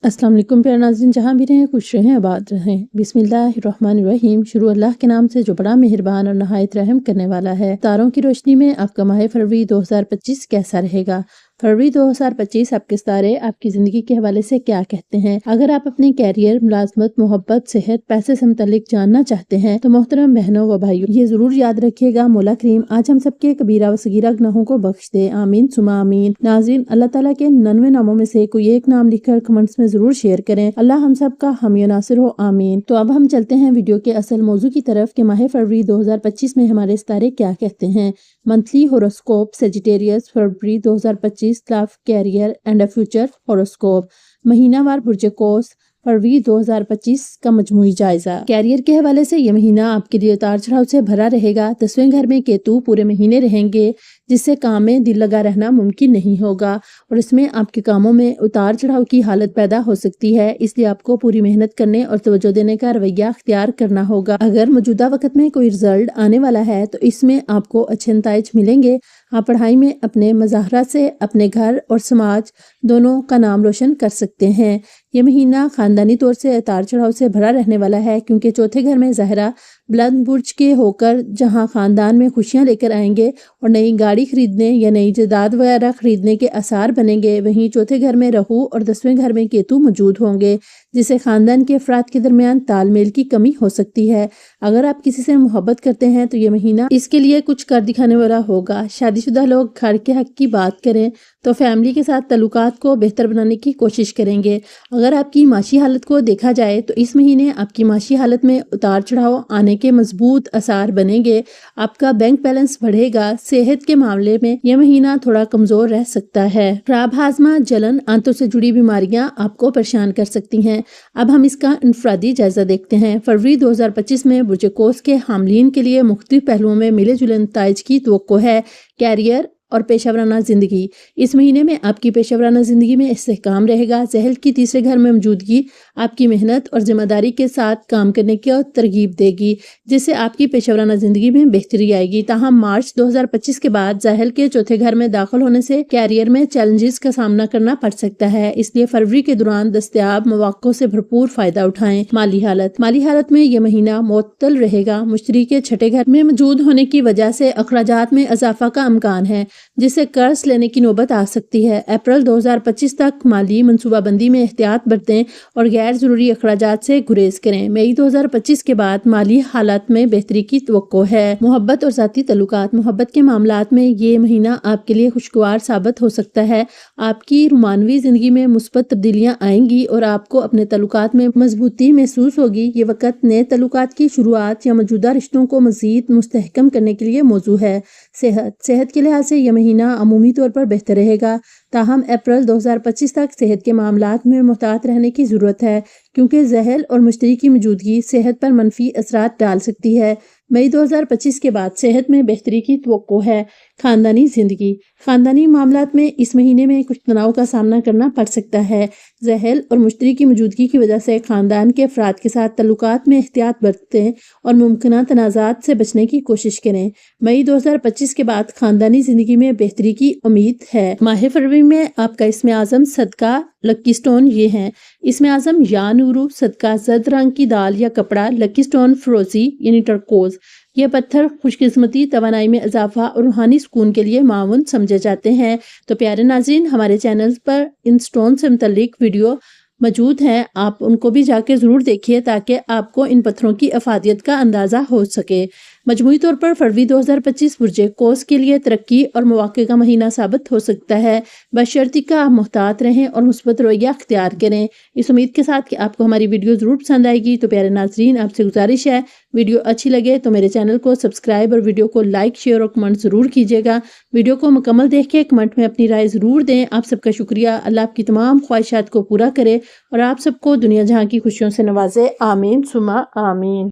अस्सलाम वालेकुम प्यारे नाज़रीन, जहाँ भी रहें खुश रहें आबाद रहें। बिस्मिल्लाहिर्रहमानिर्रहीम। शुरू अल्लाह के नाम से जो बड़ा मेहरबान और नहायत रहम करने वाला है। तारों की रोशनी में आपका माह फरवरी 2025 कैसा रहेगा? फरवरी 2025 आपके सितारे आपकी ज़िंदगी के हवाले से क्या कहते हैं? अगर आप अपने कैरियर, मुलाजमत, मोहब्बत, सेहत, पैसे से मुतल्लिक जानना चाहते हैं तो मोहतरम बहनों व भाइयों, ये ज़रूर याद रखिएगा, मौला करीम आज हम सबके कबीरा व सगीरा गुनाहों को बख्श दे। आमीन सुमा आमीन। नाज़रीन, अल्लाह ताला के 99 नामों में से कोई एक नाम लिखकर कमेंट्स में ज़रूर शेयर करें। अल्लाह हम सब का हामी नासिर हो, आमीन। तो अब हम चलते हैं वीडियो के असल मौजू की तरफ कि माह फरवरी 2025 में हमारे सितारे क्या कहते हैं। Monthly horoscope Sagittarius February 2025, love, career and a future horoscope. महीनावार बुर्ज कोस फरवरी 2025 का मजमूई जायजा। कैरियर के हवाले से ये महीना आपके लिए उतार चढ़ाव से भरा रहेगा। 10वें घर में केतु पूरे महीने रहेंगे, जिससे काम में दिल लगा रहना मुमकिन नहीं होगा और इसमें आपके कामों में उतार चढ़ाव की हालत पैदा हो सकती है। इसलिए आपको पूरी मेहनत करने और तवज्जो देने का रवैया अख्तियार करना होगा। अगर मौजूदा वक्त में कोई रिजल्ट आने वाला है तो इसमें आपको अच्छे नताइज मिलेंगे। आप पढ़ाई में अपने मज़ाहरा से अपने घर और समाज दोनों का नाम रोशन कर सकते हैं। ये महीना खानदानी तौर से उतार चढ़ाव से भरा रहने वाला है, क्योंकि चौथे घर में ज़हरा बुलंद बुर्ज के होकर जहां खानदान में खुशियां लेकर आएंगे और नई गाड़ी खरीदने या नई जायदाद वगैरह खरीदने के आसार बनेंगे। वहीं चौथे घर में राहु और 10वें घर में केतु मौजूद होंगे, जिससे खानदान के अफराद के दरमियान तालमेल की कमी हो सकती है। अगर आप किसी से मोहब्बत करते हैं तो ये महीना इसके लिए कुछ कर दिखाने वाला होगा। शादीशुदा लोग घर के हक की बात करें तो फैमिली के साथ ताल्लुकात को बेहतर बनाने की कोशिश करेंगे। अगर आपकी माशी हालत को देखा जाए तो इस महीने आपकी माशी हालत में उतार चढ़ाव आने के मजबूत आसार बनेंगे। आपका बैंक बैलेंस बढ़ेगा। सेहत के मामले में यह महीना थोड़ा कमजोर रह सकता है। खराब हाजमा, जलन, आंतों से जुड़ी बीमारियां आपको परेशान कर सकती हैं। अब हम इसका इनफरादी जायजा देखते हैं। फरवरी 2025 में बुर्ज कोस के हामलीन के लिए मुख्तलिफ पहलुओं में मिले जुले नताइज की तवक्को है। कैरियर और पेशेवराना जिंदगी। इस महीने में आपकी पेशेवराना जिंदगी में इस्तेहकाम रहेगा। ज़हल की तीसरे घर में मौजूदगी आपकी मेहनत और जिम्मेदारी के साथ काम करने की तरगीब देगी, जिससे आपकी पेशेवराना जिंदगी में बेहतरी आएगी। ताहम मार्च 2025 के बाद ज़हल के चौथे घर में दाखिल होने से कैरियर में चैलेंजेस का सामना करना पड़ सकता है। इसलिए फरवरी के दौरान दस्तयाब मौक़ों से भरपूर फायदा उठाएं। माली हालत में यह महीना मुअत्तल रहेगा। मुश्तरी के छठे घर में मौजूद होने की वजह से अखराजात में इजाफा का इम्कान है, जिससे कर्ज लेने की नौबत आ सकती है। अप्रैल 2025 तक माली मनसूबाबंदी में एहतियात बरतें और गैर जरूरी अखराजात से गुरेज करें। मई 2025 के बाद माली हालात में बेहतरी की तवक्को है। मोहब्बत और ज़ाती तल्लुकात। मोहब्बत के मामलात में ये महीना आपके लिए खुशगवार साबित हो सकता है। आपकी रुमानवी जिंदगी में मुस्बत तब्दीलियां आएंगी और आपको अपने तल्लुकात में मजबूती महसूस होगी। ये वक्त नए तल्लुकात की शुरुआत या मौजूदा रिश्तों को मजीद मुस्तहकम करने के लिए मौजू है। सेहत के लिहाज से यह महीना अमूमी तौर पर बेहतर रहेगा। ताहम अप्रैल 2025 तक सेहत के मामलात में मुहतात रहने की ज़रूरत है, क्योंकि ज़हल और मुश्तरी की मौजूदगी सेहत पर मनफी असरात डाल सकती है। मई 2025 के बाद सेहत में बेहतरी की तवक्को है। खानदानी मामलात में इस महीने में कुछ तनाव का सामना करना पड़ सकता है। ज़हल और मुश्तरी की मौजूदगी की वजह से खानदान के अफराद के साथ तल्लुकात में एहतियात बरतें और मुमकिन तनाज़ात से बचने की कोशिश करें। मई 2025 के बाद खानदानी जिंदगी में बेहतरी की उम्मीद है। माह फरवरी में आपका इसमें आज़म सदका लकी स्टोन ये हैं। इसमें आज़म या नूरू, सदका जर्द रंग की दाल या कपड़ा, लकी स्टोन फिरोजी यानी टर्कोज। यह पत्थर खुशकिस्मती, तवानाई में इजाफा और रूहानी सुकून के लिए माउन समझे जाते हैं। तो प्यारे नाज़रीन, हमारे चैनल पर इन स्टोन से मुतल्लिक वीडियो मौजूद हैं, आप उनको भी जाके ज़रूर देखिए ताकि आपको इन पत्थरों की अफादियत का अंदाज़ा हो सके। मजमूई तौर पर फरवरी 2025 बुर्ज कोस के लिए तरक्की और मौके का महीना साबित हो सकता है। बशर्ती का आप मुहतात रहें और मुस्बत रवैया अख्तियार करें। इस उम्मीद के साथ कि आपको हमारी वीडियो ज़रूर पसंद आएगी। तो प्यारे नाज़रीन, आपसे गुजारिश है, वीडियो अच्छी लगे तो मेरे चैनल को सब्सक्राइब और वीडियो को लाइक, शेयर और कमेंट ज़रूर कीजिएगा। वीडियो को मुकम्मल देख के कमेंट में अपनी राय ज़रूर दें। आप सबका शुक्रिया। अल्लाह आपकी तमाम ख्वाहिशात को पूरा करे और आप सबको दुनिया जहाँ की खुशियों से नवाजे। आमीन सुमा आमीन।